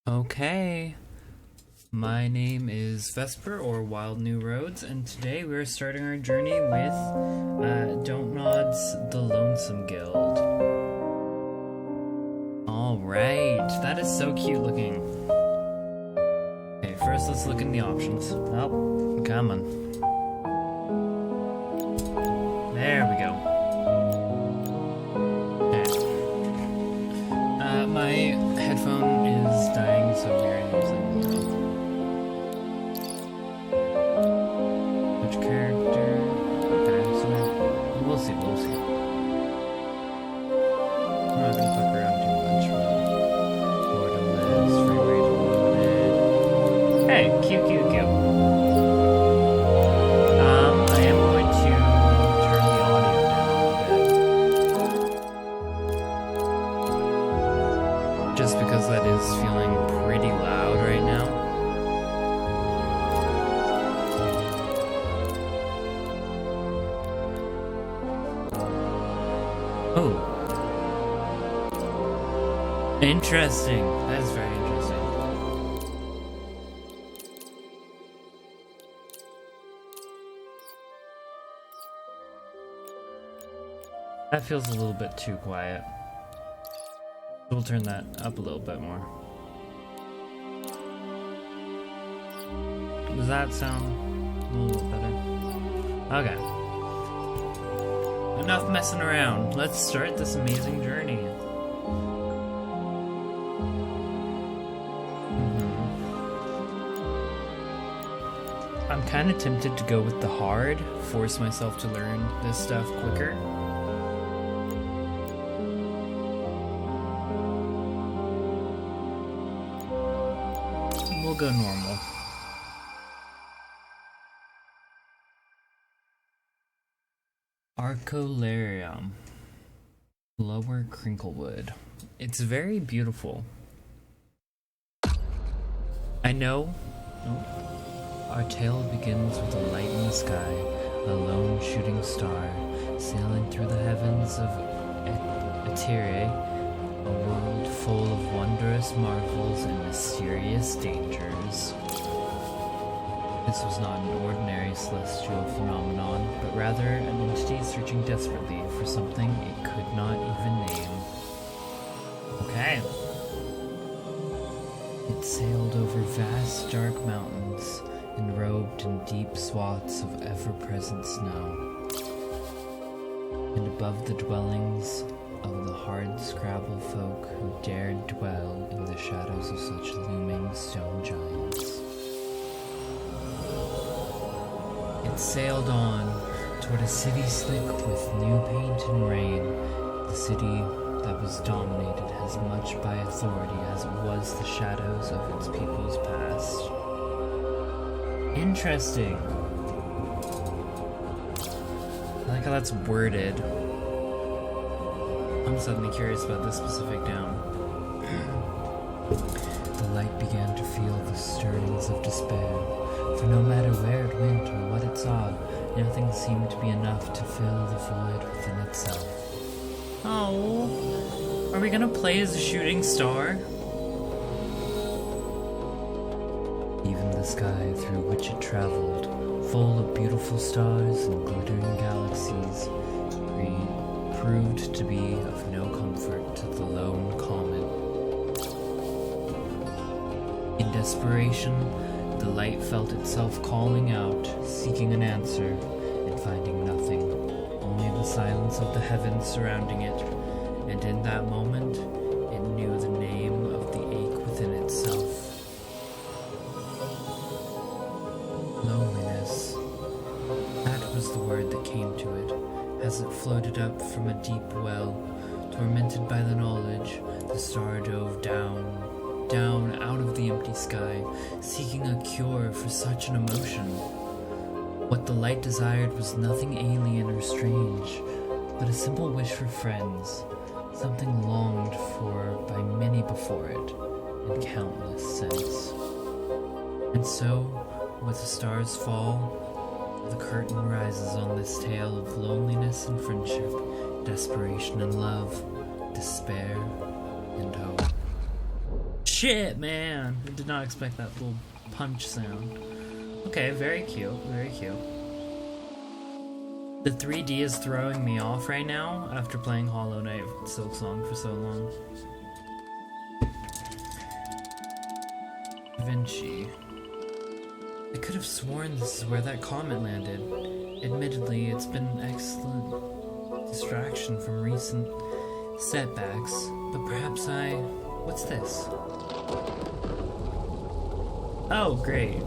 Okay, my name is Vesper or Wild New Roads, and today we're starting our journey with Don't Nod's The Lonesome Guild. Alright, that is so cute looking. Okay, first let's look in the options. Oh, come on. There we go. My headphone is dying, so we're using which character? Okay, so we'll see. I'm not gonna fuck around too much. Boredom list, frame rate limited. Hey, cute. I am going to turn the audio down a bit. Just because that is feeling pretty loud right now. Oh. Interesting. That is very interesting. That feels a little bit too quiet. We'll turn that up a little bit more. Does that sound a little bit better? Okay. Enough messing around. Let's start this amazing journey. I'm kind of tempted to go with the hard, force myself to learn this stuff quicker. We'll go normal. Arcolarium. Lower Crinklewood. It's very beautiful. I know. Our tale begins with a light in the sky, a lone shooting star, sailing through the heavens of Etere, a world full of wondrous marvels and mysterious dangers. This was not an ordinary celestial phenomenon, but rather an entity searching desperately for something it could not even name. Okay. It sailed over vast dark mountains, enrobed in deep swaths of ever-present snow. And above the dwellings of the hard-scrabble folk who dared dwell in the shadows of such looming stone giants. It sailed on toward a city slick with new paint and rain, the city that was dominated as much by authority as it was the shadows of its people's past. Interesting. I like how that's worded. I'm suddenly curious about this specific noun. The light began to feel the stirrings of despair, for no matter where it went or what it saw, nothing seemed to be enough to fill the void within itself. Oh, are we gonna play as a shooting star? Even the sky through which it traveled, full of beautiful stars and glittering galaxies, proved to be of no comfort to the lone comet. In desperation, the light felt itself calling out, seeking an answer, and finding nothing, only the silence of the heavens surrounding it, and in that moment, it knew the name of the ache within itself. Loneliness. That was the word that came to it, as it floated up from a deep well. Tormented by the knowledge, the star dove down out of the empty sky, seeking a cure for such an emotion. What the light desired was nothing alien or strange, but a simple wish for friends, something longed for by many before it, and countless since. And so, with the stars fall, the curtain rises on this tale of loneliness and friendship, desperation and love, despair and hope. shit, man! I did not expect that little punch sound. Okay, very cute, very cute. The 3D is throwing me off right now after playing Hollow Knight Silksong for so long. Da Vinci. I could have sworn this is where that comet landed. Admittedly, it's been an excellent distraction from recent setbacks, but perhaps What's this? Oh, great.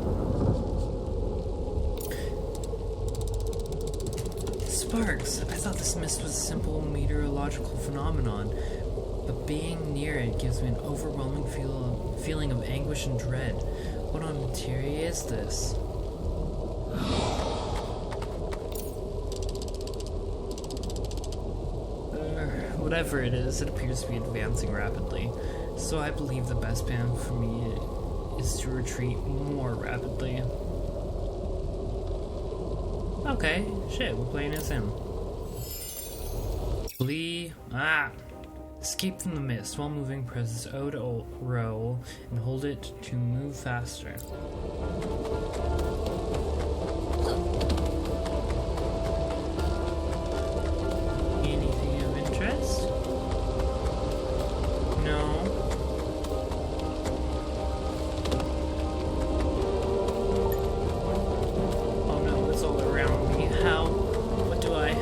Sparks! I thought this mist was a simple meteorological phenomenon, but being near it gives me an overwhelming feeling of anguish and dread. What on Etere is this? Whatever it is, it appears to be advancing rapidly, so I believe the best plan for me is to retreat more rapidly. Okay, shit, we're playing as him. Flee. Escape from the mist. While moving, press O to roll and hold it to move faster. Anything of interest? No. Oh no, it's all around me. How? What do I?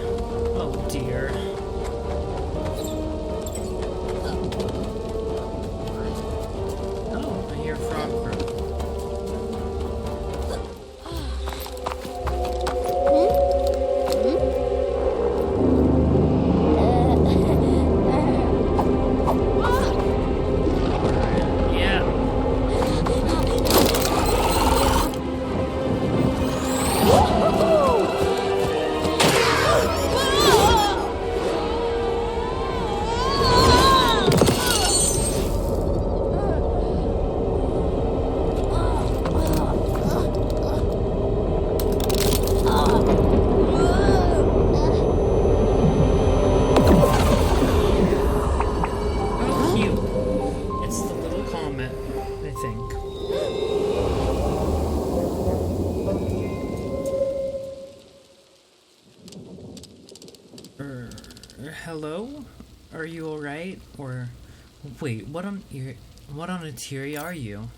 Oh dear. Oh, I hear frog croak. Hello? Are you alright? Or wait, what on Etere are you?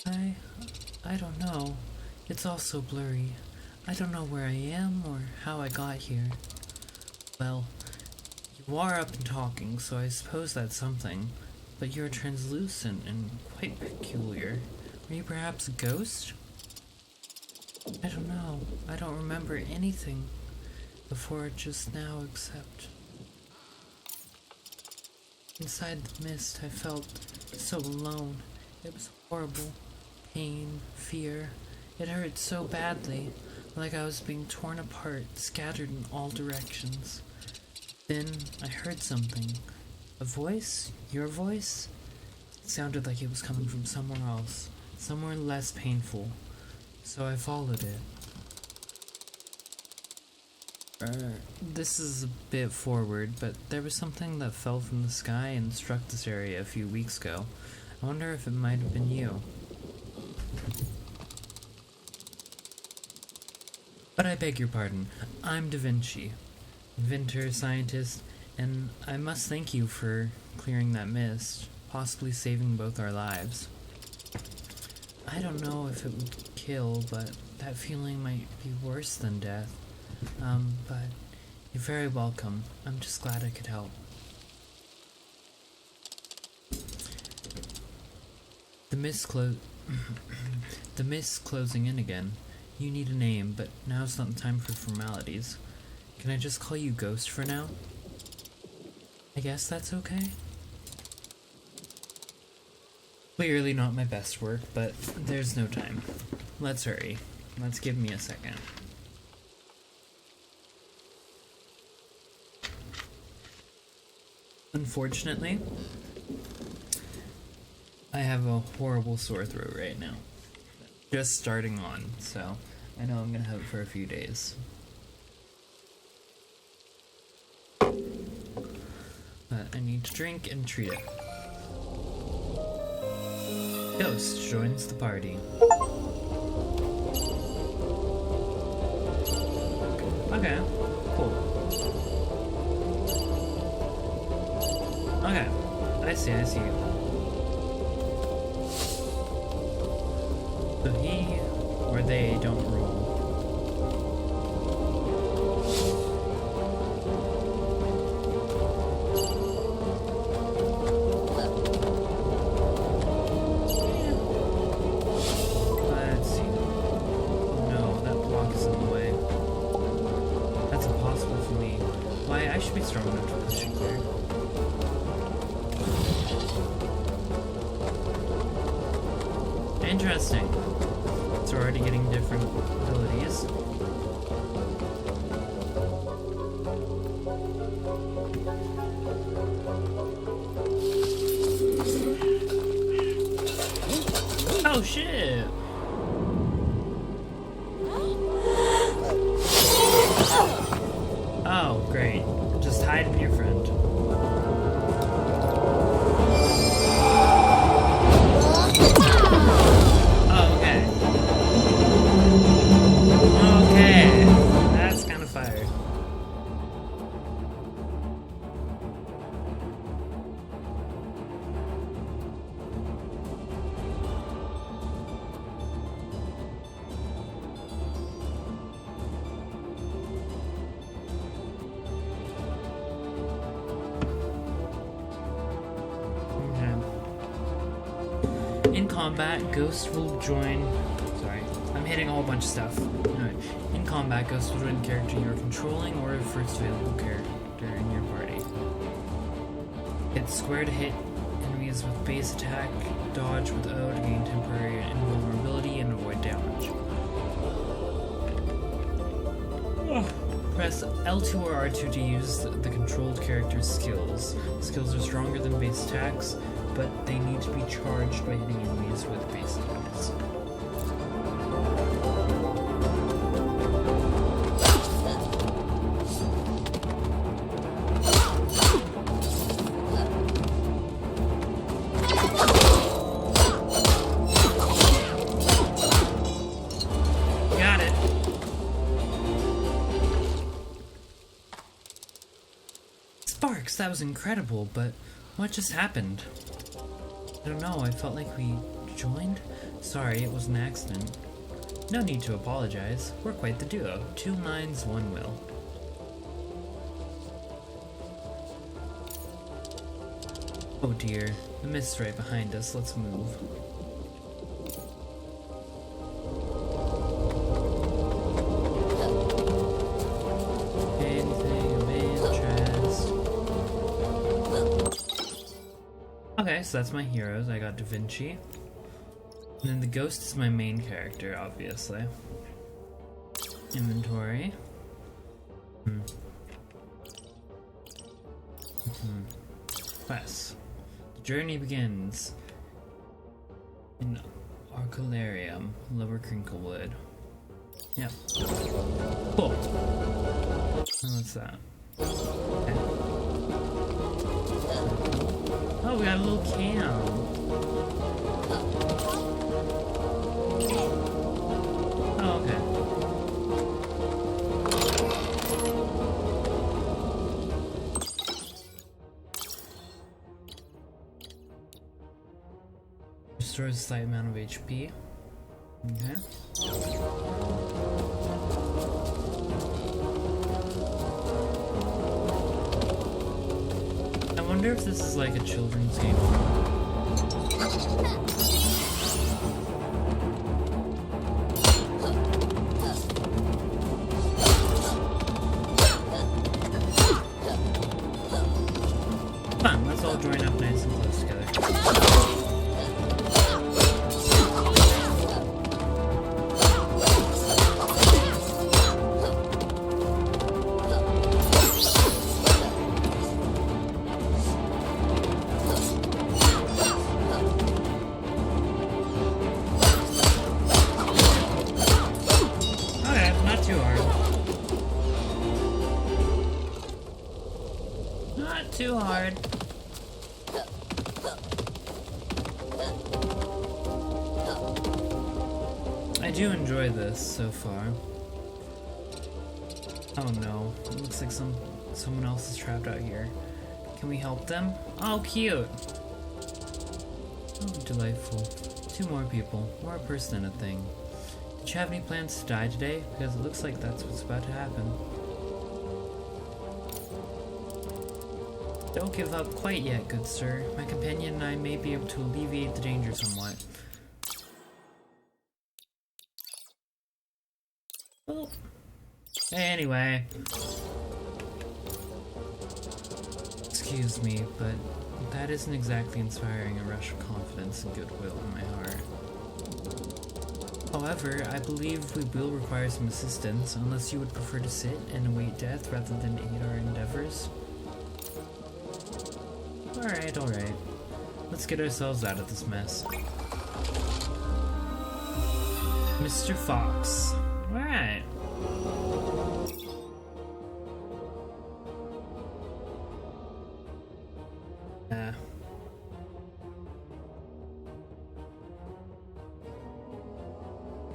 I don't know. It's all so blurry. I don't know where I am or how I got here. Well, you are up and talking, so I suppose that's something. But you're translucent and quite peculiar. Are you perhaps a ghost? I don't know. I don't remember anything before just now except inside the mist I felt so alone. It was horrible. Pain, fear. It hurt so badly, like I was being torn apart, scattered in all directions. Then I heard something. A voice? Your voice? It sounded like it was coming from somewhere else, somewhere less painful. So I followed it. This is a bit forward, but there was something that fell from the sky and struck this area a few weeks ago. I wonder if it might have been you. But I beg your pardon. I'm Da Vinci, inventor, scientist, and I must thank you for clearing that mist, possibly saving both our lives. I don't know if it would kill, but that feeling might be worse than death. But you're very welcome. I'm just glad I could help. The mist closing in again. You need a name, but now's not the time for formalities. Can I just call you Ghost for now? I guess that's okay. Clearly not my best work, but there's no time. Let's hurry. Let's give me a second. Unfortunately, I have a horrible sore throat right now. Just starting on, so I know I'm gonna have it for a few days. But I need to drink and treat it. Ghost joins the party. Okay, cool. Okay, I see. So he or they don't rule. Let's see. No, that block is in the way. That's impossible for me. Why, I should be strong enough to push it there. Interesting. So we're already getting different abilities. Oh shit! Oh, great. Just hide in your friend. Okay, that's kind of fire. Okay. In combat, Ghost will join. I'm hitting a whole bunch of stuff. Alright. In combat, Ghost will join the character you're controlling or the first available character in your party. Hit square to hit enemies with base attack, dodge with O to gain temporary invulnerability and avoid damage. Press L2 or R2 to use the controlled character's skills. Skills are stronger than base attacks, but they need to be charged by hitting enemies with base attacks. That was incredible, but what just happened? I don't know, I felt like we joined? Sorry, it was an accident. No need to apologize. We're quite the duo. 2 minds, 1 will. Oh dear, the mist's right behind us. Let's move. Okay, so that's my heroes. I got Da Vinci. And then the Ghost is my main character, obviously. Inventory. Quest. The journey begins in Arcularium, Lower Crinklewood. Yep. Cool. And what's that? Okay. Oh, we got a little cam. Oh, okay. Restores a slight amount of HP. Okay. I wonder if this is like a children's game. Fun, let's all join up nice and close together. Too hard. do enjoy this so far. Oh no, it looks like someone else is trapped out here. Can we help them? Oh, cute! Oh, delightful. 2 more people. More a person than a thing. Did you have any plans to die today? Because it looks like that's what's about to happen. Don't give up quite yet, good sir. My companion and I may be able to alleviate the danger somewhat. Well, anyway. Excuse me, but that isn't exactly inspiring a rush of confidence and goodwill in my heart. However, I believe we will require some assistance, unless you would prefer to sit and await death rather than aid our endeavors. Alright. Let's get ourselves out of this mess. Mr. Fox. Alright.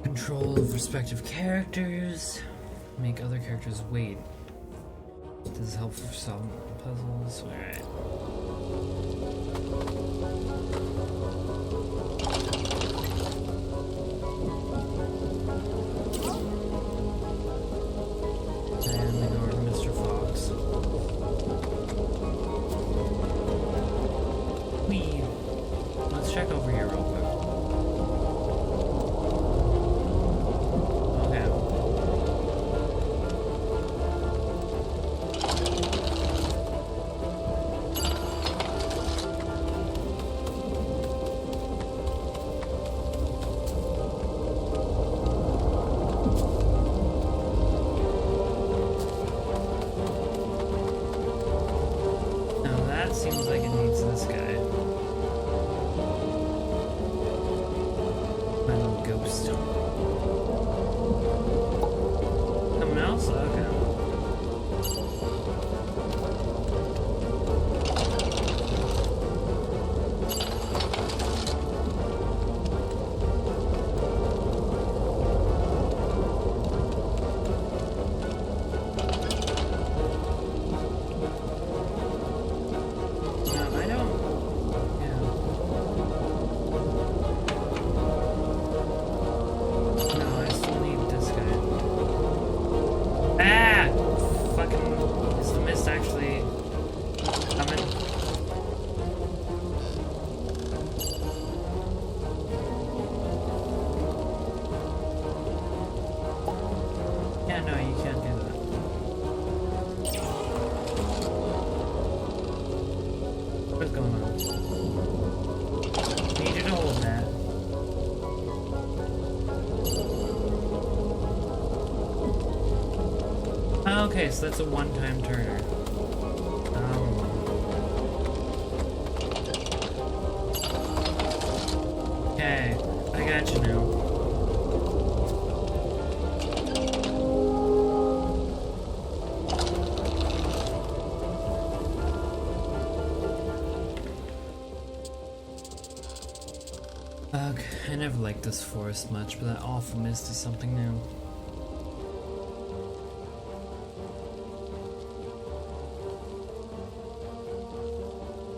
Control of respective characters. Make other characters wait. This is helpful for solving puzzles. Alright. And then go over to Mr. Fox. Let's check over here real quick. Seems like it needs this guy. My little ghost. Someone else? Okay. No, you can't do that. What's going on? Need you to hold that. Okay, so that's a one-time turner. Okay, I got you now. Ugh, I never liked this forest much, but that awful mist is something new.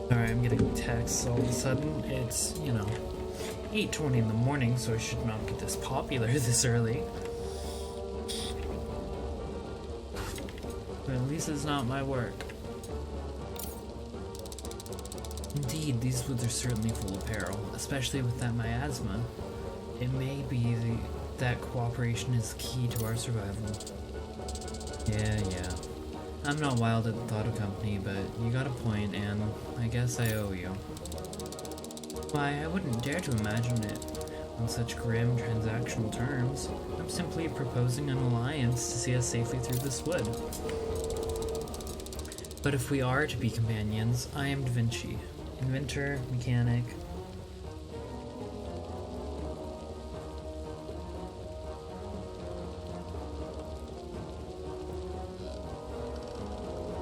Sorry, I'm getting texts all of a sudden. It's, 8:20 in the morning, so I should not be this popular this early. But at least it's not my work. Indeed, these woods are certainly full of peril, especially with that miasma. It may be that cooperation is key to our survival. Yeah. I'm not wild at the thought of company, but you got a point, and I guess I owe you. Why, I wouldn't dare to imagine it on such grim transactional terms. I'm simply proposing an alliance to see us safely through this wood. But if we are to be companions, I am Da Vinci. Inventor, mechanic.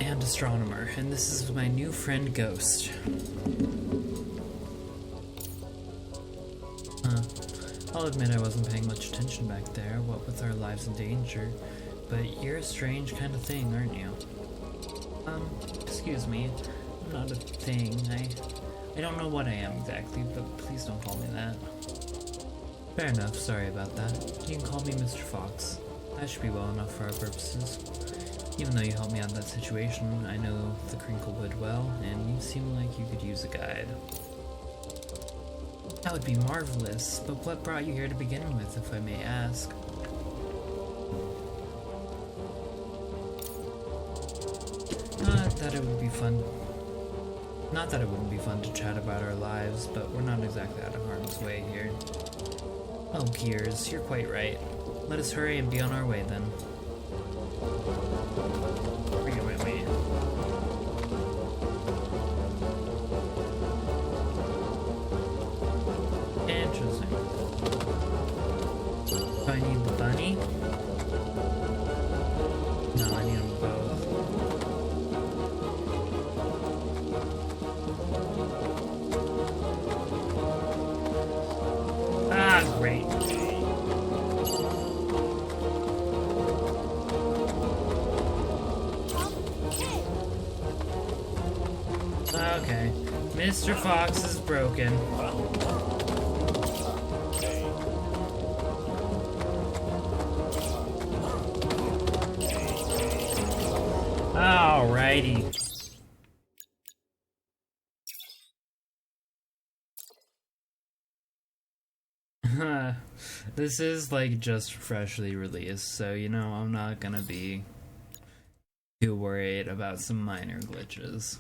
And astronomer, and this is my new friend Ghost. I'll admit I wasn't paying much attention back there, what with our lives in danger, but you're a strange kind of thing, aren't you? Excuse me. I'm not a thing. I don't know what I am exactly, but please don't call me that. Fair enough, sorry about that. You can call me Mr. Fox. That should be well enough for our purposes. Even though you helped me out in that situation, I know the Crinklewood well, and you seem like you could use a guide. That would be marvelous, but what brought you here to begin with, if I may ask? Not that it would be fun. Not that it wouldn't be fun to chat about our lives, but we're not exactly out of harm's way here. Oh, Gears, you're quite right. Let us hurry and be on our way then. Wait. Interesting. Do I need the bunny? No, I need them both. Ah, great. Okay, Mr. Fox is broken. Alrighty. This is like just freshly released, so you know I'm not gonna be too worried about some minor glitches.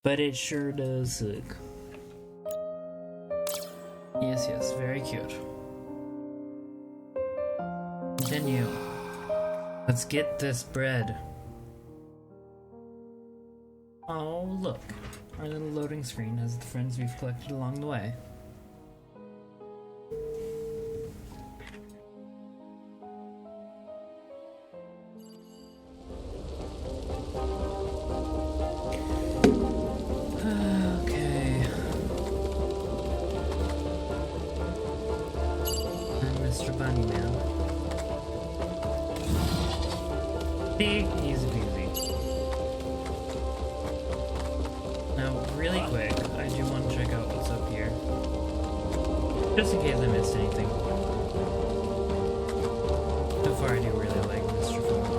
But it sure does suck. Yes, very cute. Continue. Let's get this bread. Oh, look. Our little loading screen has the friends we've collected along the way. Easy peasy. Now, really quick, I do want to check out what's up here. Just in case I missed anything. So far, I do really like Mr. Fox.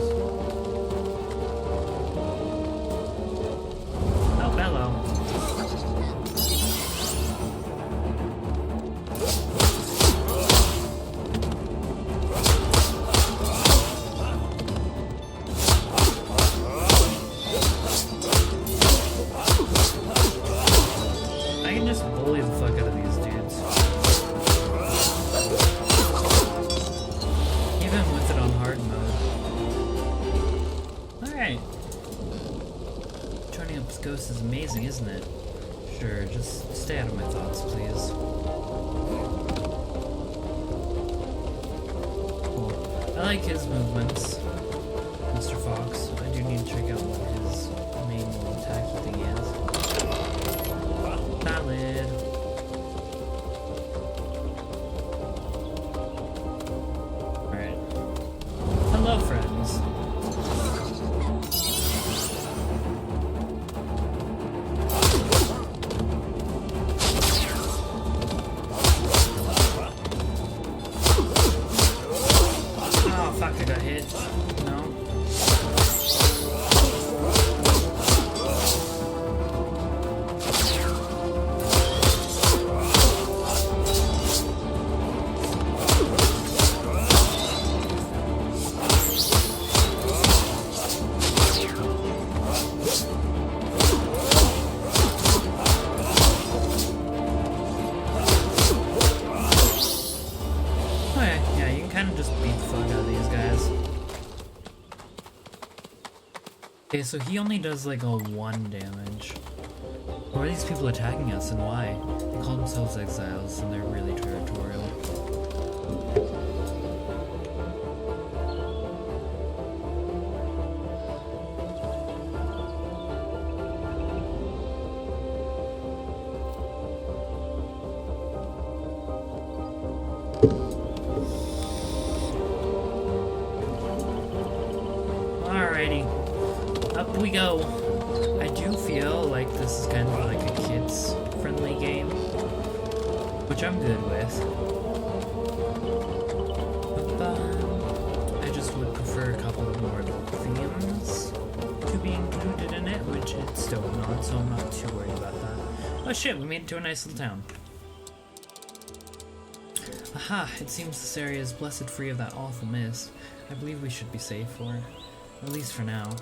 Oh, hello. Ghost is amazing, isn't it? Sure, just stay out of my thoughts, please. Cool. I like his movements, Mr. Fox. I do need to check out what his main attacky thing is. Valid. Alright. Hello, friends. Okay, so he only does like a 1 damage. Who are these people attacking us and why? They call themselves exiles and they're really territorial. we go. I do feel like this is kind of like a kids-friendly game, which I'm good with. But I just would prefer a couple of more themes to be included in it, which it's still not, so I'm not too worried about that. Oh shit, we made it to a nice little town. Aha, it seems this area is blessed free of that awful mist. I believe we should be safe at least for now.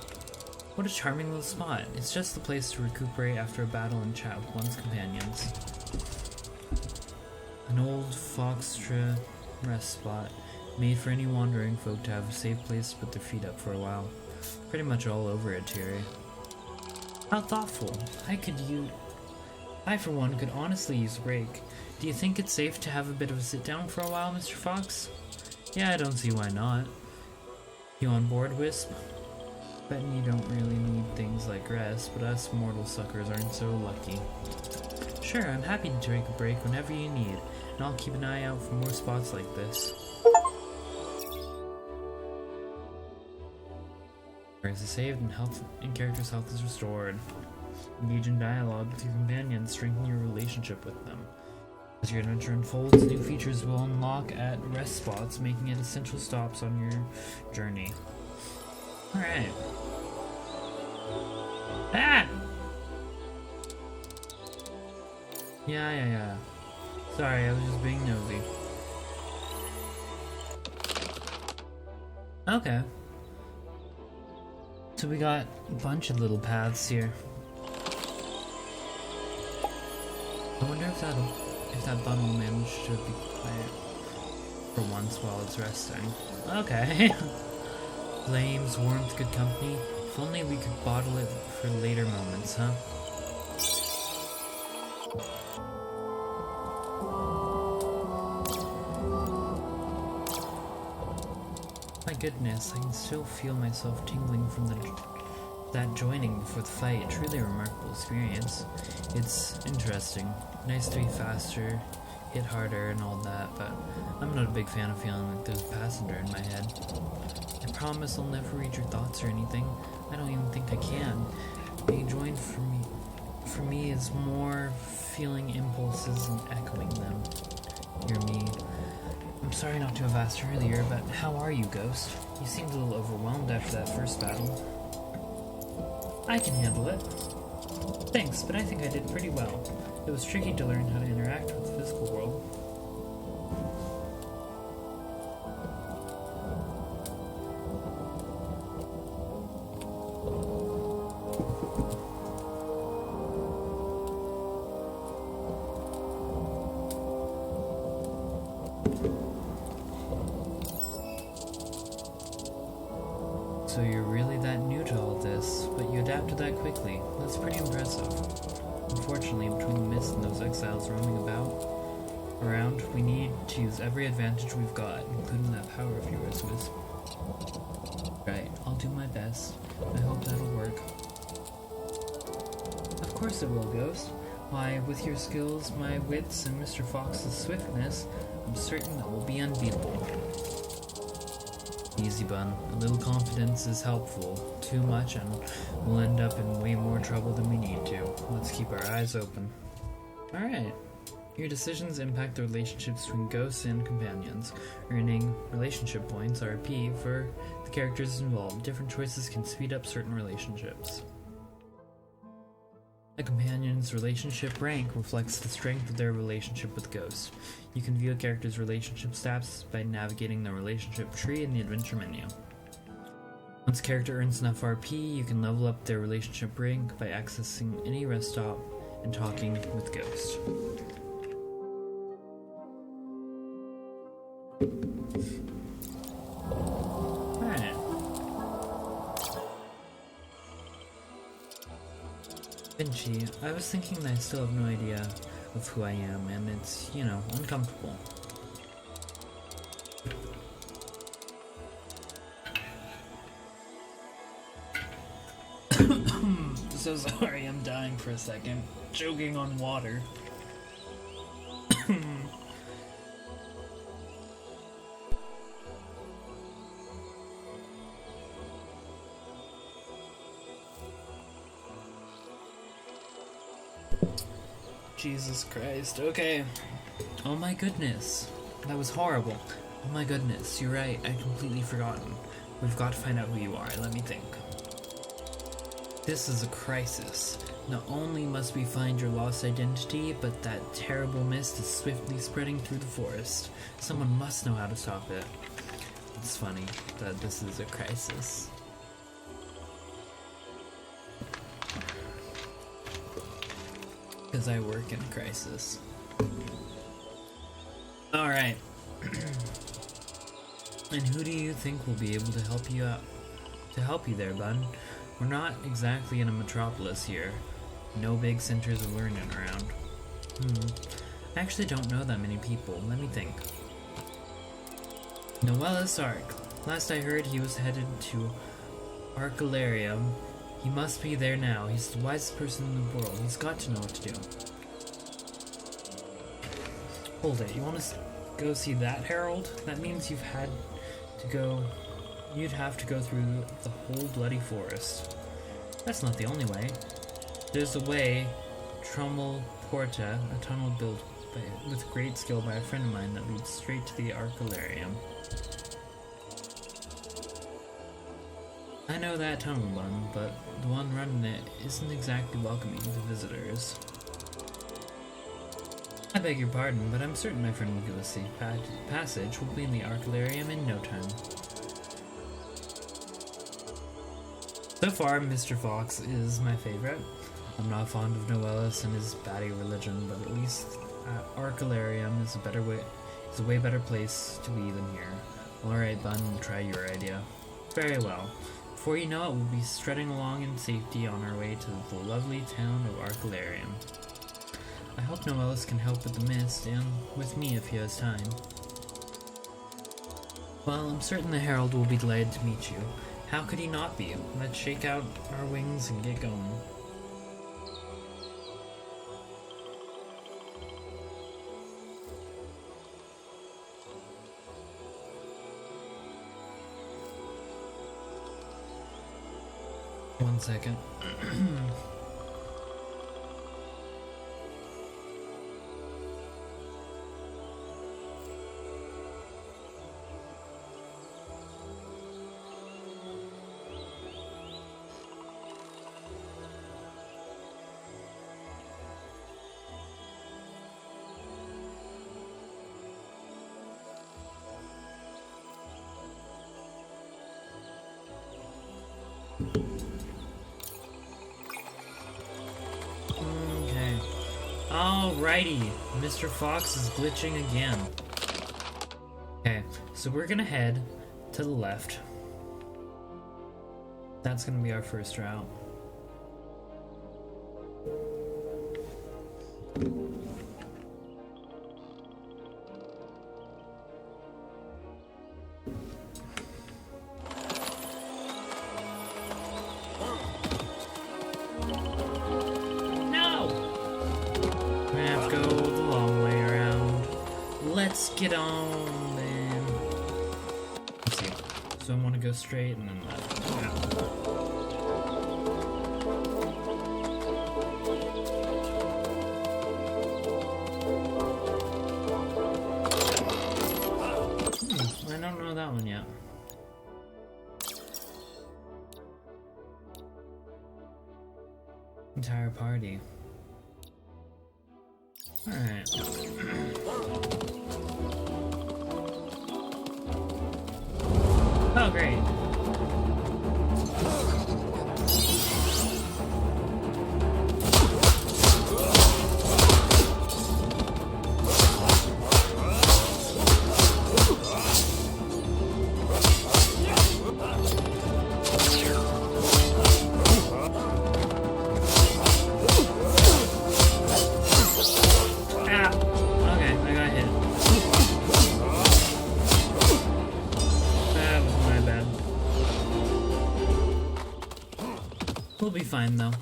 What a charming little spot. It's just the place to recuperate after a battle and chat with one's companions. An old foxtra rest spot, made for any wandering folk to have a safe place to put their feet up for a while. Pretty much all over Etere. How thoughtful. I for one could honestly use a break. Do you think it's safe to have a bit of a sit down for a while, Mr. Fox? Yeah, I don't see why not. You on board, Wisp? Betting you don't really need things like rest, but us mortal suckers aren't so lucky. Sure, I'm happy to take a break whenever you need, and I'll keep an eye out for more spots like this. Is saved and character's health is restored. Engage in dialogue with your companions, strengthen your relationship with them. As your adventure unfolds, new features will unlock at rest spots, making it essential stops on your journey. Alright. Ah! Yeah. Sorry, I was just being nosy. Okay. So we got a bunch of little paths here. I wonder if that bun will manage to be quiet for once while it's resting. Okay. Flames, warmth, good company. If only we could bottle it for later moments, huh? My goodness, I can still feel myself tingling from that joining before the fight. Truly a remarkable experience. It's interesting. Nice to be faster, hit harder and all that, but I'm not a big fan of feeling like there's a passenger in my head. I promise I'll never read your thoughts or anything. I don't even think I can. Being joined for me is more feeling impulses and echoing them. Hear me. I'm sorry not to have asked earlier, but how are you, Ghost? You seemed a little overwhelmed after that first battle. I can handle it. Thanks, but I think I did pretty well. It was tricky to learn how to interact with the physical world. So you're really that new to all this, but you adapted that quickly. That's pretty impressive. Unfortunately, between the mist and those exiles roaming around, we need to use every advantage we've got, including that power of yours, Wisp. Right, I'll do my best. I hope that'll work. Of course it will, Ghost. Why, with your skills, my wits, and Mr. Fox's swiftness, I'm certain that we'll be unbeatable. Easy, Bun. A little confidence is helpful. Too much and we'll end up in way more trouble than we need to. Let's keep our eyes open. Alright. Your decisions impact the relationships between ghosts and companions. Earning relationship points, RP, for the characters involved. Different choices can speed up certain relationships. A companion's relationship rank reflects the strength of their relationship with ghosts. You can view a character's relationship stats by navigating the relationship tree in the adventure menu. Once a character earns enough RP, you can level up their relationship rank by accessing any rest stop and talking with ghosts. Alright. Vinci, I was thinking that I still have no idea of who I am, and it's, uncomfortable. So sorry, I'm dying for a second. Choking on water. Jesus Christ. Okay. Oh my goodness. That was horrible. Oh my goodness. You're right. I completely forgotten. We've got to find out who you are. Let me think. This is a crisis. Not only must we find your lost identity, but that terrible mist is swiftly spreading through the forest. Someone must know how to stop it. It's funny that this is a crisis. Because I work in a crisis. Alright. And who do you think will be able to help you out? To help you there, bud? We're not exactly in a metropolis here. No big centers of learning around. I actually don't know that many people. Let me think. Noellus Ark. Last I heard, he was headed to Arcalarium. He must be there now. He's the wisest person in the world. He's got to know what to do. Hold it. You want to go see that, Harold? That means you'd have to go through the whole bloody forest. That's not the only way. There's a way, Trommel Porta, a tunnel built with great skill by a friend of mine that leads straight to the Arcalarium. I know that tunnel one, but the one running it isn't exactly welcoming to visitors. I beg your pardon, but I'm certain my friend will give us safe passage. We'll be in the Arcalarium in no time. So far, Mr. Fox is my favorite. I'm not fond of Noellus and his batty religion, but at least Arcalarium is a way better place to be than here. Alright, Bun, we'll try your idea. Very well. Before you know it, we'll be strutting along in safety on our way to the lovely town of Arcalarium. I hope Noellus can help with the mist, and with me if he has time. Well, I'm certain the Herald will be delighted to meet you. How could he not be? Let's shake out our wings and get going. One second. Okay. Alrighty. Mr. Fox is glitching again. Okay, so we're gonna head to the left. That's gonna be our first route. Let's get on then. Let's see. So I want to go straight and then left. Yeah. I don't know that one yet. Entire party. Alright. Oh, great. We'll be fine though.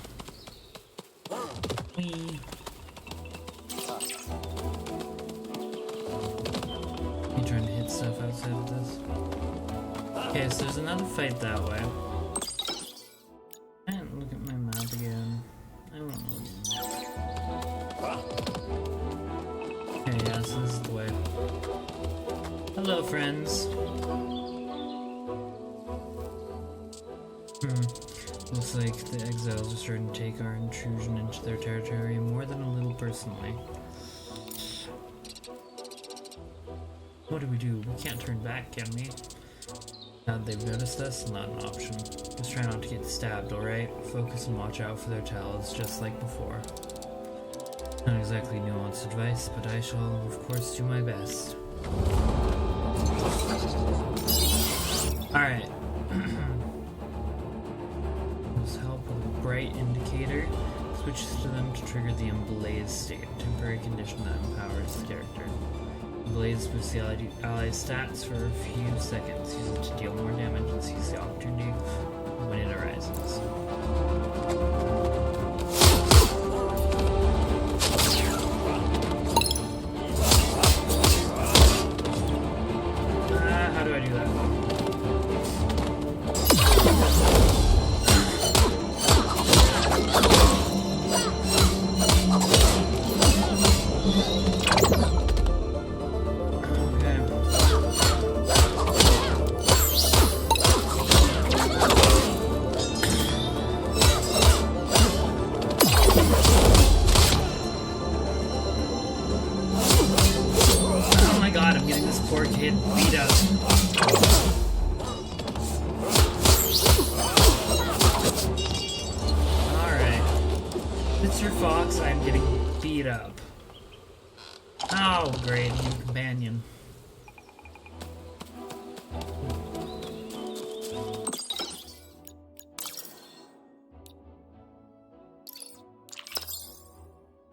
Whee. You trying to hit stuff outside of this? Okay, so there's another fight that way. I didn't look at my map again. I don't know. Okay, yeah, so this is the way. Hello, friends. Looks like the exiles are starting to take our intrusion into their territory more than a little personally. What do? We can't turn back, can we? Now that they've noticed us, not an option. Just try not to get stabbed, alright? Focus and watch out for their tails, just like before. Not exactly nuanced advice, but I shall, of course, do my best. Alright. Let's help with a bright indicator. Switches to them to trigger the Emblaze state, a temporary condition that empowers the character. Emblaze boosts the ally's stats for a few seconds. Use it to deal more damage and seize the opportunity when it arises. How do I do that?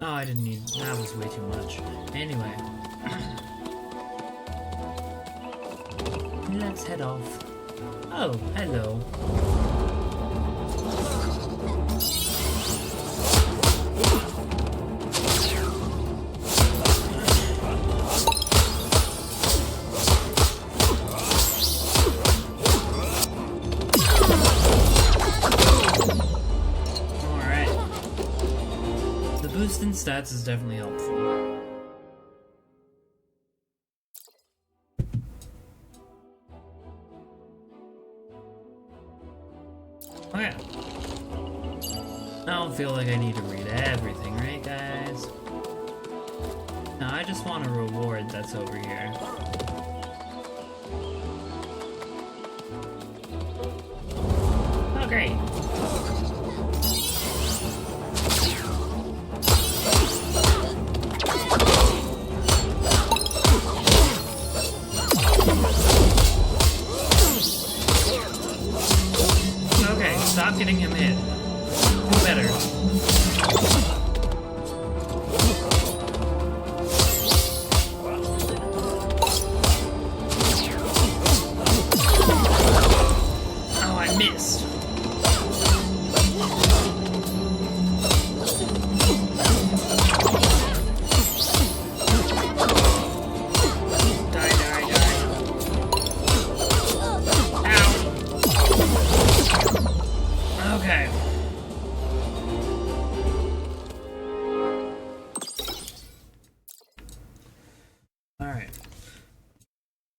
Oh, I didn't need... that was way too much. Anyway. Let's head off. Oh, hello. Boosting stats is definitely helpful. Okay. I don't feel like I need to read everything, right, guys? No, I just want a reward that's over here. Oh, great. Stop getting him hit. Do better. Oh, I missed.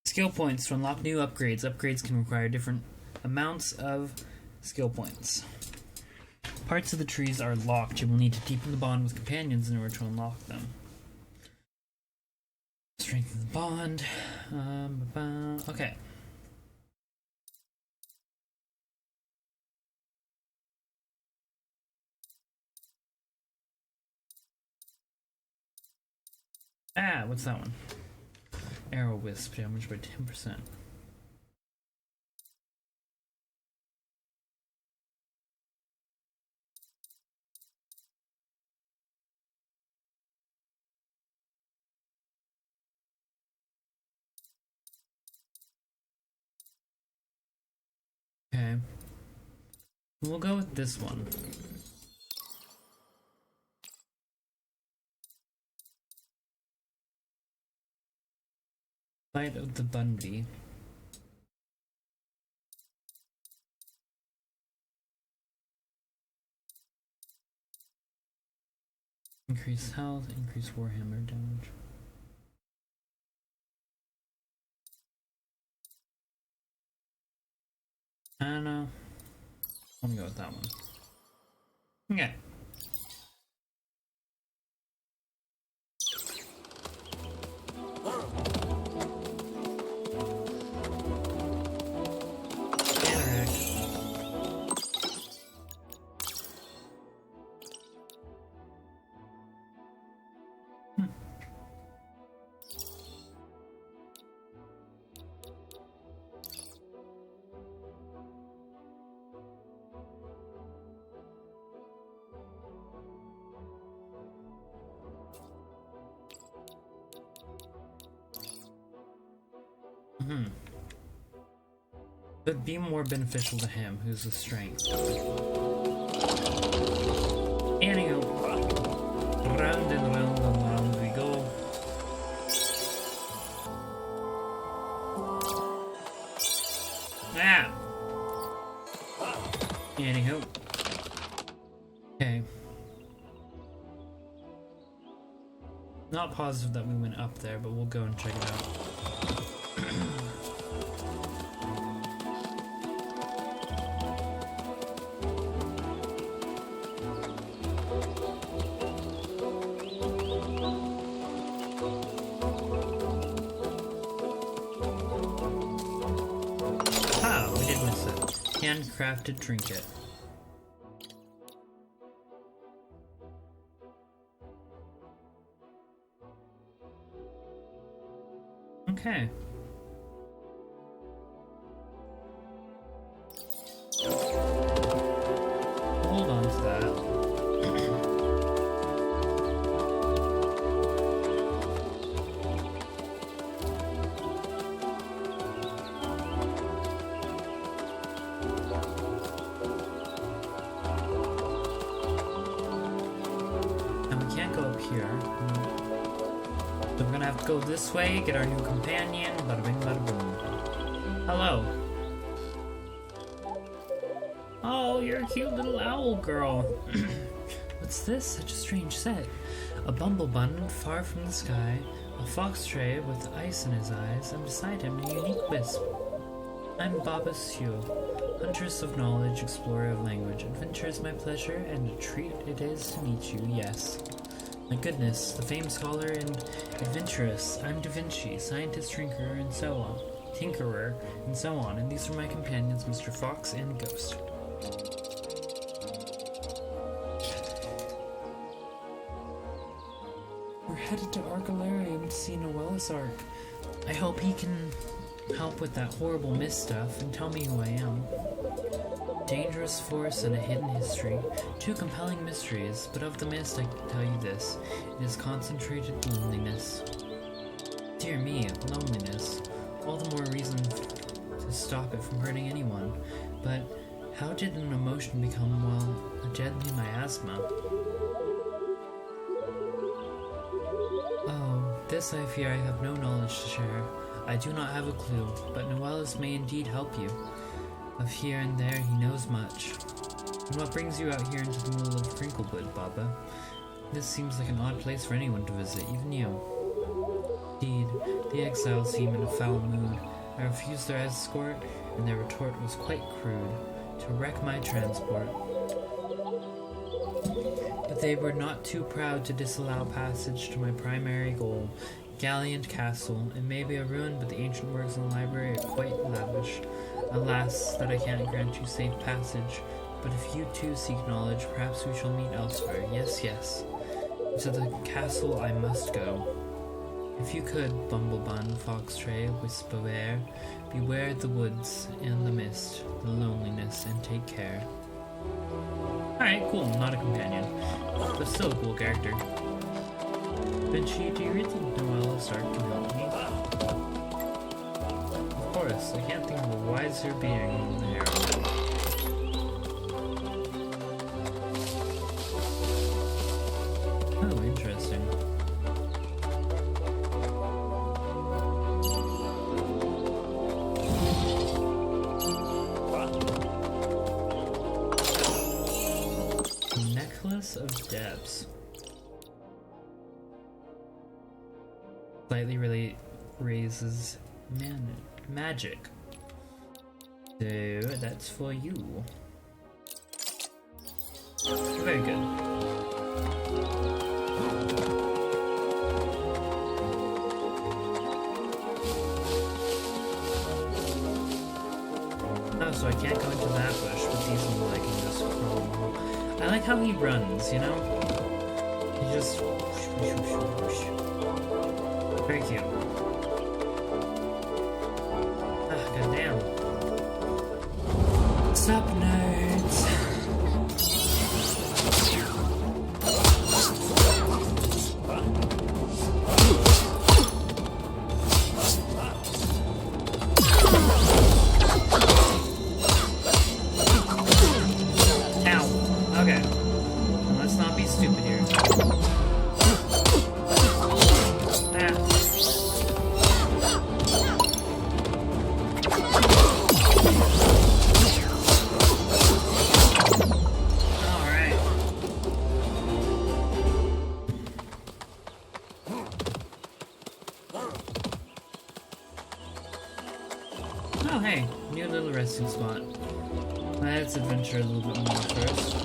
Skill points to unlock new upgrades. Upgrades can require different amounts of skill points. Parts of the trees are locked. You will need to deepen the bond with companions in order to unlock them. Strengthen the bond. Okay. Ah, what's that one? Arrow wisp damage by 10%. Okay. We'll go with this one. Bite of the Bunby. Increase health, increase warhammer damage. I don't know. I'm gonna go with that one. Okay. But be more beneficial to him, who's the strength. Anywho, round and round and round we go. Ah! Anywho. Okay. Not positive that we went up there, but we'll go and check it out. Handcrafted trinket. Okay. Hold on to that. So we're gonna have to go this way, get our new companion, bada bing bada boom. Hello. Oh, you're a cute little owl girl. What's this? Such a strange set. A bumblebun far from the sky, a fox tray with ice in his eyes, and beside him a unique wisp. I'm Baba Sue, huntress of knowledge, explorer of language. Adventure is my pleasure, and a treat it is to meet you, yes. My goodness, the famed scholar and adventurous. I'm Da Vinci, scientist, tinkerer, and so on. And these are my companions, Mr. Fox and Ghost. We're headed to Arcalarium to see Noella's Ark. I hope he can help with that horrible mist stuff and tell me who I am. Dangerous force and a hidden history. Two compelling mysteries, but of the mist I can tell you this. It is concentrated loneliness. Dear me, loneliness. All the more reason to stop it from hurting anyone. But how did an emotion become, well, a deadly miasma? Oh, this I fear I have no knowledge to share. I do not have a clue, but Noella's may indeed help you. Of here and there, he knows much. And what brings you out here into the middle of Crinklewood, Baba? This seems like an odd place for anyone to visit, even you. Indeed, the exiles seem in a foul mood. I refused their escort, and their retort was quite crude, to wreck my transport. But they were not too proud to disallow passage to my primary goal, Gallant Castle. It may be a ruin, but the ancient works in the library are quite lavish. Alas, that I can't grant you safe passage, but if you too seek knowledge, perhaps we shall meet elsewhere. Yes, yes. To the castle I must go. If you could, Bumblebun, Foxtray, Wisp of Air, beware the woods and the mist, the loneliness, and take care. Alright, cool, not a companion, but still a cool character. Vinci, do you really think Noella's Ark can help me? Of course, I can't think of a wiser being than Etere. Oh, interesting. Necklace of Depths. Slightly raises magic. So that's for you. Very good. Oh, so I can't go into that bush, but these look like I can just crawl. I like how he runs, you know? He just whoosh, whoosh, whoosh, whoosh. Very cute. Ah, goddamn. Sup, nerds? Oh hey, new little resting spot. Let's adventure a little bit more first.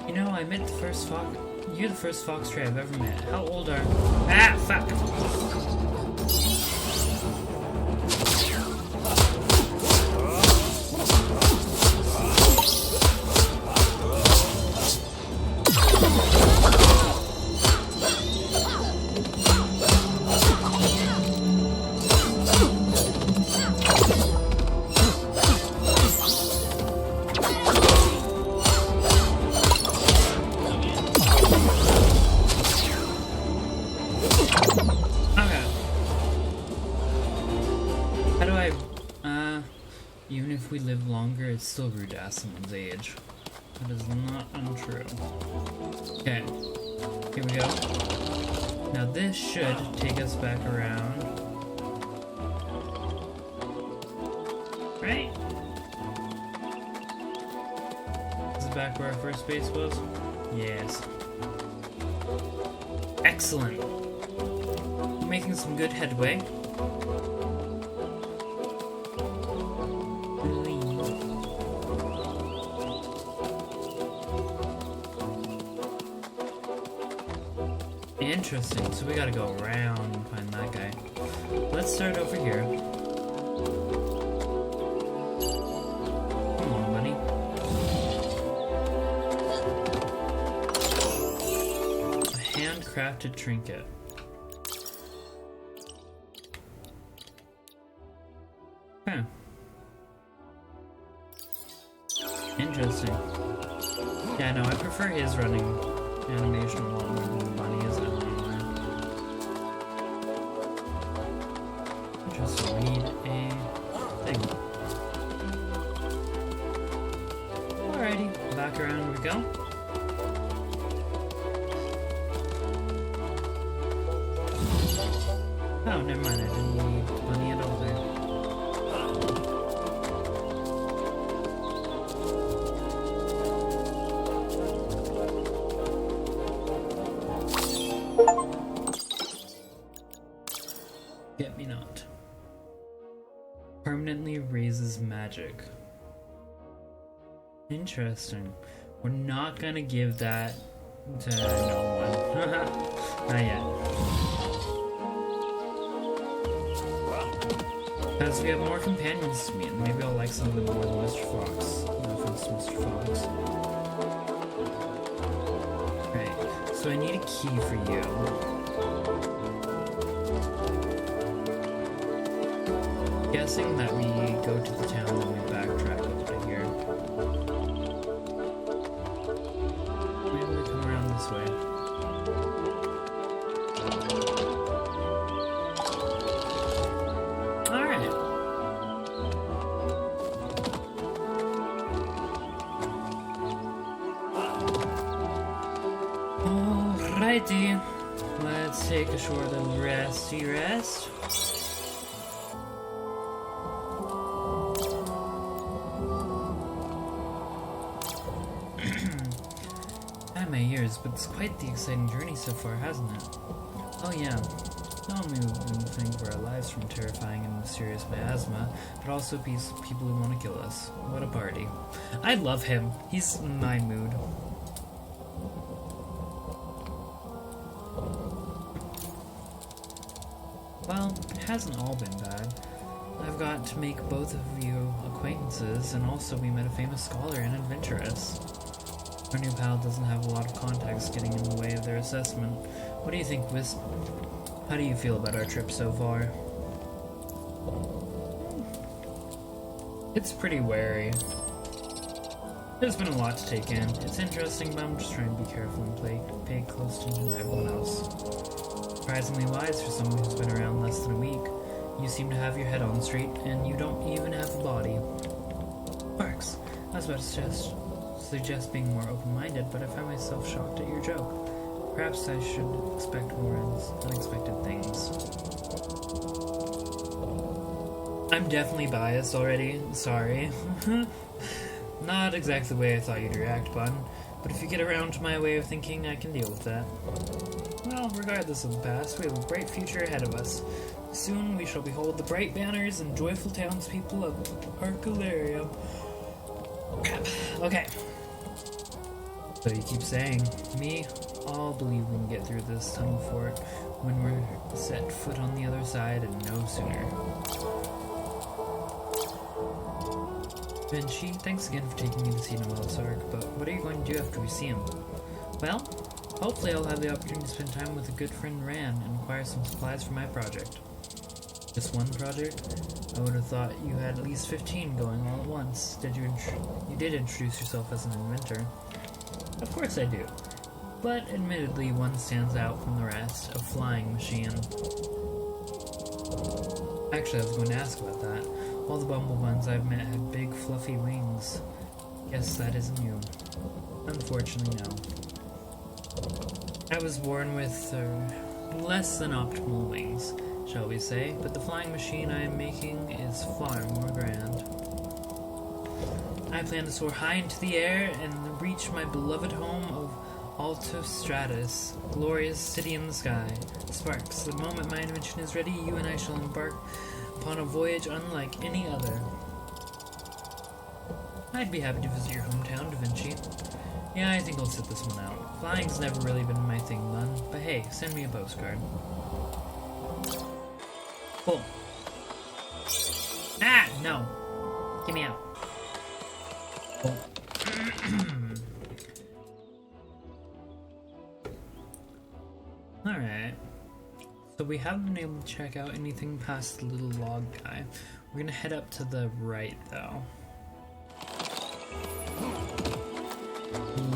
You know, I met the first fox. You're the first fox tree I've ever met. How old are? Ah, fuck! Even if we live longer, it's still rude to ask someone's age. That is not untrue. Okay, here we go. Now this should take us back around. Right? This is back where our first base was? Yes. Excellent. We're making some good headway. Interesting, so we gotta go around and find that guy. Let's start over here. Come on, buddy. A handcrafted trinket. Okay. Interesting. Yeah, no, I prefer his running animation a lot more than the bunny is. Just read a thing. Alrighty, back around we go. Oh, never mind, I didn't need the bunny at all there. Get me not. Permanently raises magic. Interesting. We're not gonna give that to no one. Not yet. Because we have more companions to meet, and maybe I'll like some of them more than Mr. Fox. No offense to Mr. Fox. Right, so I need a key for you. Guessing that we go to the town and we backtrack up to here. Maybe we come around this way. Alright. Alrighty. Let's take a short little resty rest. mind my ears, but it's quite the exciting journey so far, hasn't it? Oh yeah, not only we think of our lives from terrifying and mysterious miasma, but also people who want to kill us. What a party. I love him. He's in my mood. Well, it hasn't all been bad. I've got to make both of you acquaintances, and also we met a famous scholar and adventuress. Our new pal doesn't have a lot of contacts getting in the way of their assessment. What do you think, Wisp? How do you feel about our trip so far? It's pretty wary. There's been a lot to take in. It's interesting, but I'm just trying to be careful and pay close attention to everyone else. Surprisingly wise for someone who's been around less than a week. You seem to have your head on straight, and you don't even have a body. Quirks, I was about to suggest being more open-minded, but I find myself shocked at your joke. Perhaps I should expect more unexpected things. I'm definitely biased already, sorry. Not exactly the way I thought you'd react, Bun, but if you get around to my way of thinking, I can deal with that. Well, regardless of the past, we have a bright future ahead of us. Soon we shall behold the bright banners and joyful townspeople of Arcularia. Crap. Okay. So you keep saying, me, I'll believe we can get through this tunnel fort when we're set foot on the other side and no sooner. Vinci, thanks again for taking me to see Noel's Ark, but what are you going to do after we see him? Well, hopefully I'll have the opportunity to spend time with a good friend Ran and acquire some supplies for my project. Just one project? I would have thought you had at least 15 going all at once. You did introduce yourself as an inventor. Of course I do. But admittedly, one stands out from the rest, a flying machine. Actually, I was going to ask about that. All the bumblebuns I've met have big, fluffy wings. Guess that isn't you. Unfortunately, no. I was born with less than optimal wings, shall we say, but the flying machine I am making is far more grand. I plan to soar high into the air and reach my beloved home of Alto Stratus, glorious city in the sky. Sparks, the moment my invention is ready, you and I shall embark upon a voyage unlike any other. I'd be happy to visit your hometown, Da Vinci. Yeah, I think I'll sit this one out. Flying's never really been my thing, Lun, but hey, send me a postcard. Cool. Ah, no. Get me out. Cool. Alright. So we haven't been able to check out anything past the little log guy. We're gonna head up to the right, though.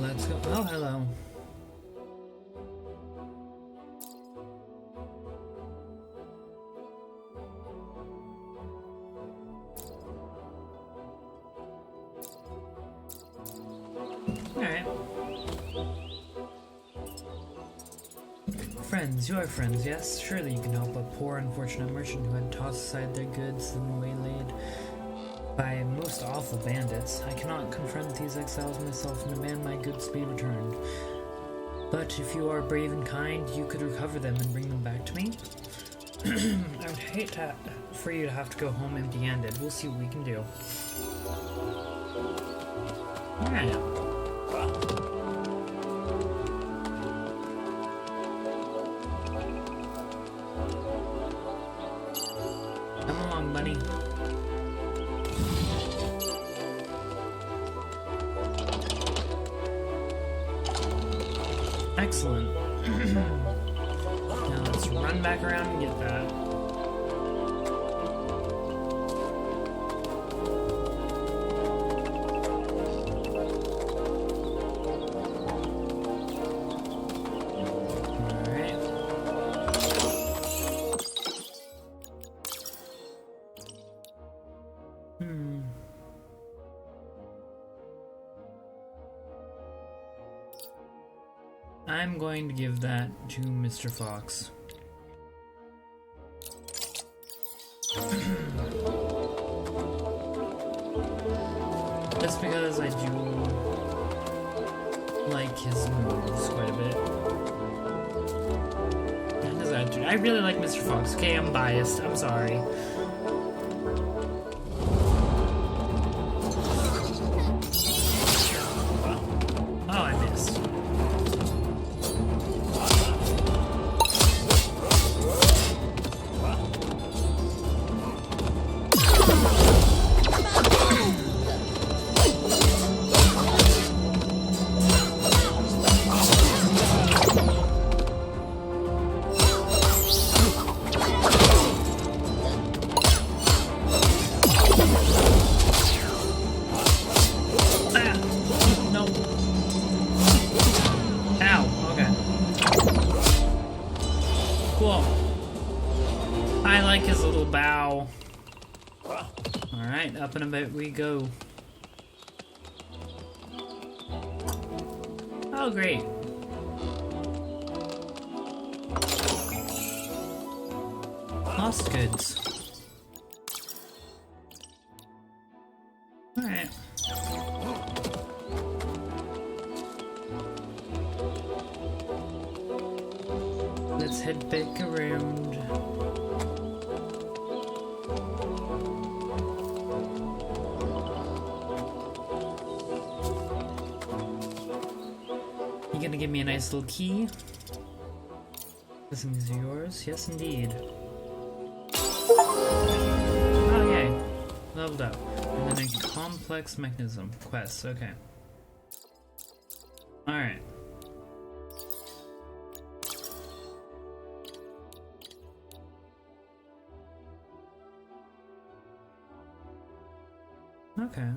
Let's go. Oh, hello. Alright. Friends, you are friends, yes? Surely you can help a poor, unfortunate merchant who had tossed aside their goods and waylaid by most awful bandits. I cannot confront these exiles myself and demand my goods be returned. But if you are brave and kind, you could recover them and bring them back to me? I would hate for you to have to go home empty-handed. We'll see what we can do. Alright. Come along, buddy. Excellent. Now let's run back around and get that. Alright. I'm going to give that to Mr. Fox. Just because I do like his moves quite a bit. And his attitude. I really like Mr. Fox. Okay, I'm biased. I'm sorry. Oh, I missed. I like his little bow. Alright, up and about we go. Oh, great. Lost goods. Alright. Let's head back around. You gonna give me a nice little key? These things are yours? Yes, indeed. Oh, yay. Leveled up. And then a complex mechanism. Quest, okay. Alright. Okay.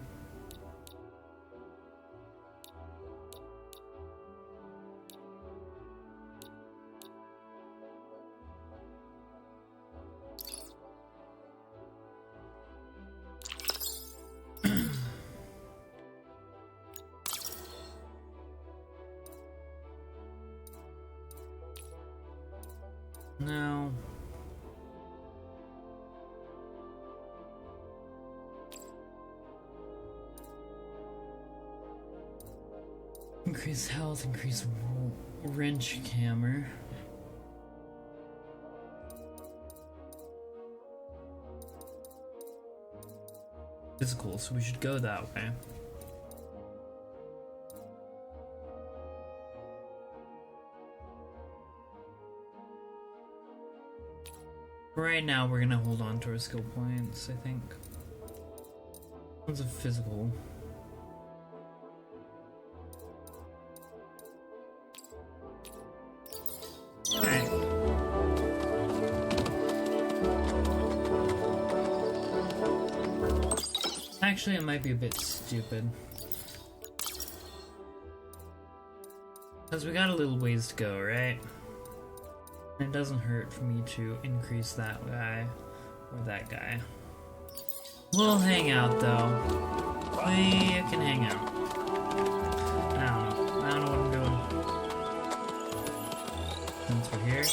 No. Increase health, increase wrench hammer. Physical, so we should go that way. Right now, we're gonna hold on to our skill points, I think. One's a physical. Alright. Actually, it might be a bit stupid. Because we got a little ways to go, right? It doesn't hurt for me to increase that guy or that guy. We'll hang out though. We can hang out. I don't know. I don't know what I'm doing. Since we're here.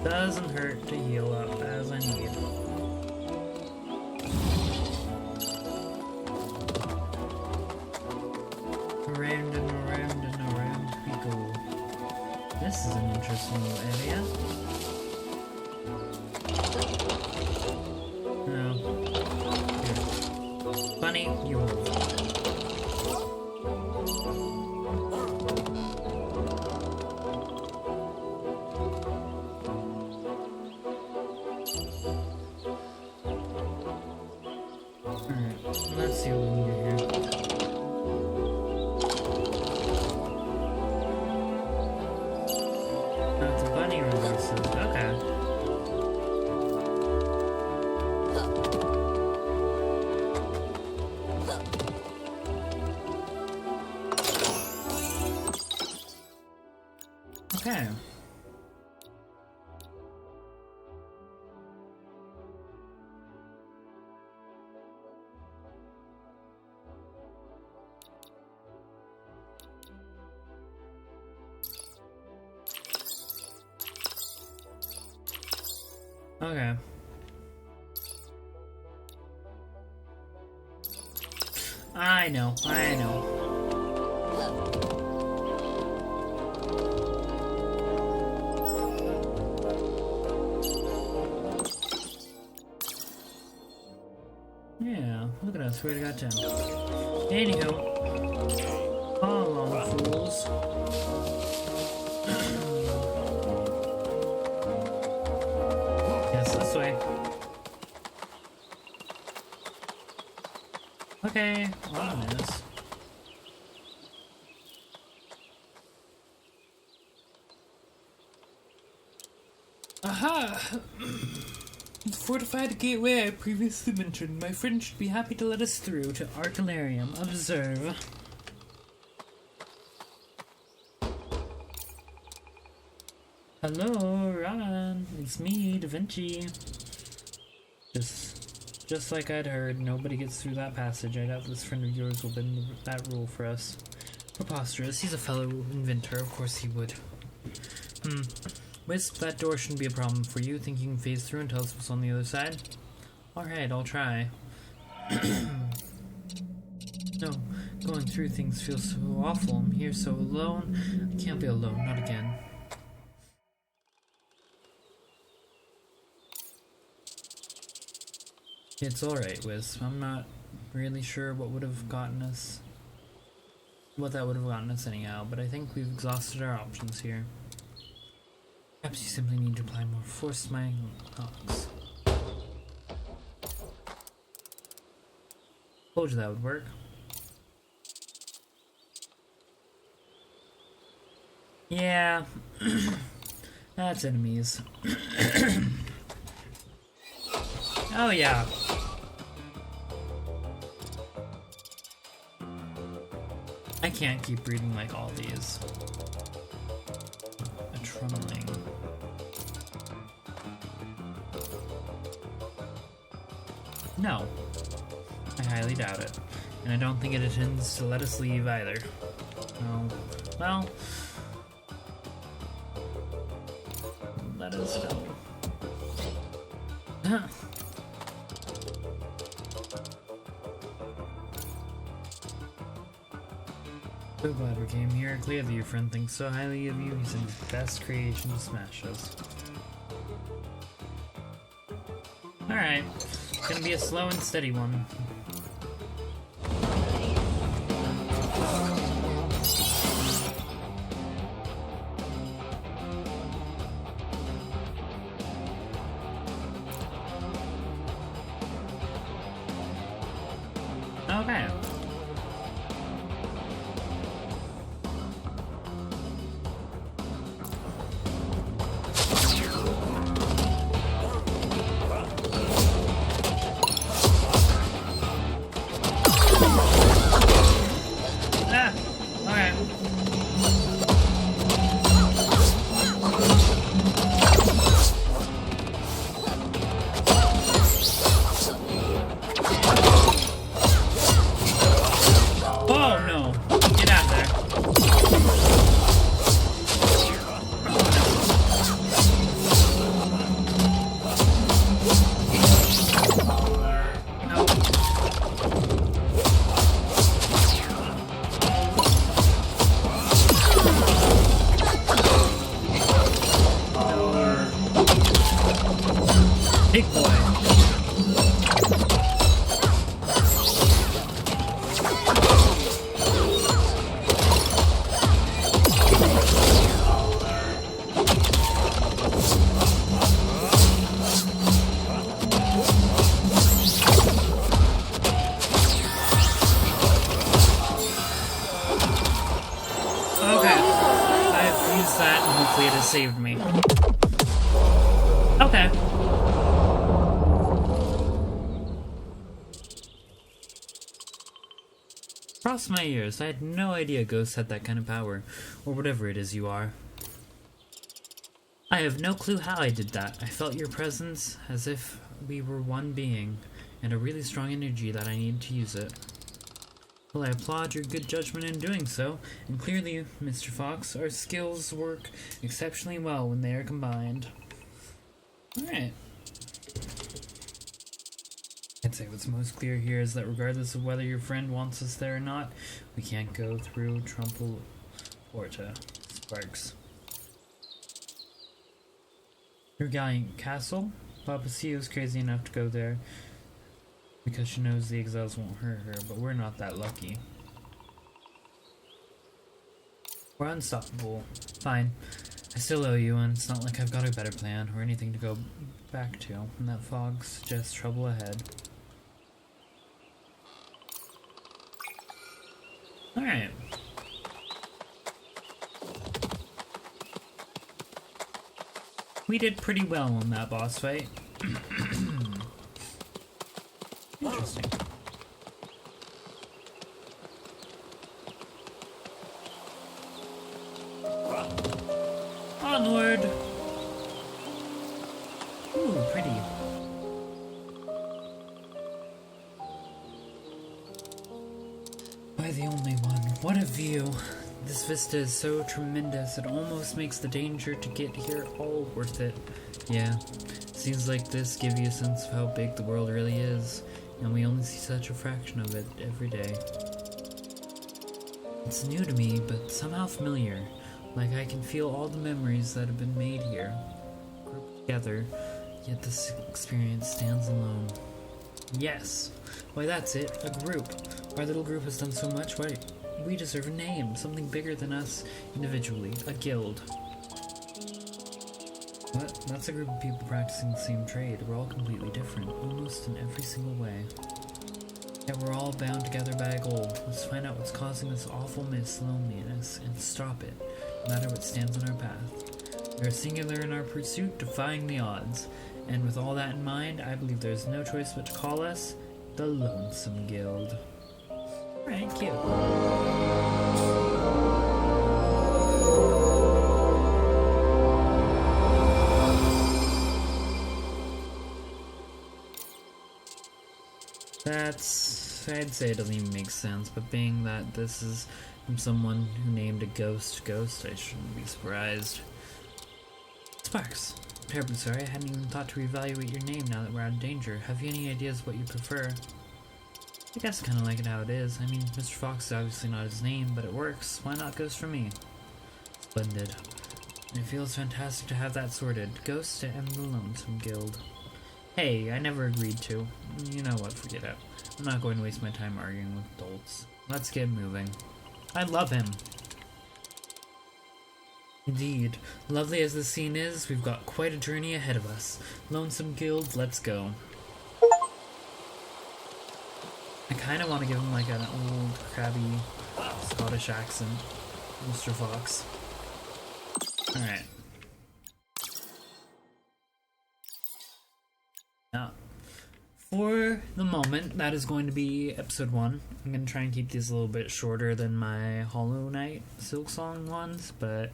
Doesn't hurt to heal up as I need. Around and around and around we go. This is an interesting little area. No. Here. Bunny, you hold. Alright, let's see what we can do here. That's a bunny releases. Okay. Okay. Okay. I know, I know. Yeah, look at us, we already got 10. Anywho, all along, fools. Yes, this way. Okay, on this. Aha! The fortified gateway I previously mentioned. My friend should be happy to let us through to Arcalarium. Observe. Hello, Ron. It's me, Da Vinci. Just like I'd heard, nobody gets through that passage. I doubt this friend of yours will bend that rule for us. Preposterous. He's a fellow inventor. Of course he would. Wisp, that door shouldn't be a problem for you. Think you can phase through and tell us what's on the other side? Alright, I'll try. No, going through things feels so awful. I'm here so alone. I can't be alone, not again. It's alright, Wisp. I'm not really sure what that would have gotten us anyhow, but I think we've exhausted our options here. Perhaps you simply need to apply more force to my hawks. Told you that would work. Yeah. That's enemies. Oh yeah. I can't keep reading like all these. A trummeling. No. I highly doubt it. And I don't think it intends to let us leave either. Oh. Well. Let us go. So glad we came here. Clearly your friend thinks so highly of you. He's in his best creation to smash us. Alright. It's gonna be a slow and steady one. Okay. Big boy. Hopefully it has saved me. Okay. Cross my ears, I had no idea ghosts had that kind of power, or whatever it is you are. I have no clue how I did that. I felt your presence as if we were one being, and a really strong energy that I needed to use it. Well, I applaud your good judgment in doing so, and clearly, Mr. Fox, our skills work exceptionally well when they are combined. Alright. I'd say what's most clear here is that regardless of whether your friend wants us there or not, we can't go through Trumple Porta. Sparks. Your gallant castle? Papacia's crazy enough to go there because she knows the exiles won't hurt her, but we're not that lucky. We're unstoppable. Fine. I still owe you, and it's not like I've got a better plan or anything to go back to, and that fog suggests trouble ahead. Alright. We did pretty well on that boss fight. Interesting. Onward! Ooh, pretty. By the only one. What a view. This vista is so tremendous, it almost makes the danger to get here all worth it. Yeah, scenes like this give you a sense of how big the world really is, and we only see such a fraction of it every day. It's new to me, but somehow familiar, like I can feel all the memories that have been made here, grouped together, yet this experience stands alone. Yes! Why that's it, a group. Our little group has done so much, why we deserve a name, something bigger than us individually, a guild. What? That's a group of people practicing the same trade. We're all completely different, almost in every single way. Yet we're all bound together by a goal. Let's find out what's causing this awful loneliness and stop it, no matter what stands in our path. We are singular in our pursuit, defying the odds. And with all that in mind, I believe there's no choice but to call us the Lonesome Guild. Alright, cute. I'd say it doesn't even make sense, but being that this is from someone who named a ghost, I shouldn't be surprised. Sparks. Terribly sorry, I hadn't even thought to reevaluate your name now that we're out of danger. Have you any ideas what you prefer? I guess I kinda like it how it is. I mean, Mr. Fox is obviously not his name, but it works. Why not Ghost for me? Splendid. It feels fantastic to have that sorted. Ghost and the Lonesome Guild. Hey, I never agreed to. You know what, forget it. I'm not going to waste my time arguing with adults. Let's get moving. I love him! Indeed. Lovely as the scene is, we've got quite a journey ahead of us. Lonesome Guild, let's go. I kinda wanna give him like an old, crabby, Scottish accent. Mr. Fox. Alright. Now, for the moment, that is going to be episode 1. I'm going to try and keep these a little bit shorter than my Hollow Knight Silksong ones, but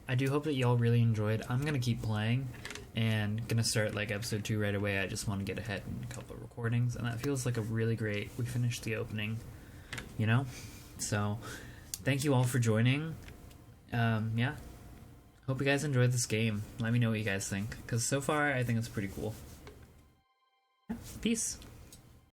I do hope that y'all really enjoyed. I'm going to keep playing, and going to start like episode 2 right away. I just want to get ahead in a couple of recordings, and that feels like a really great, we finished the opening, you know? So, thank you all for joining. Yeah. Hope you guys enjoyed this game. Let me know what you guys think, because so far I think it's pretty cool. Yeah, peace.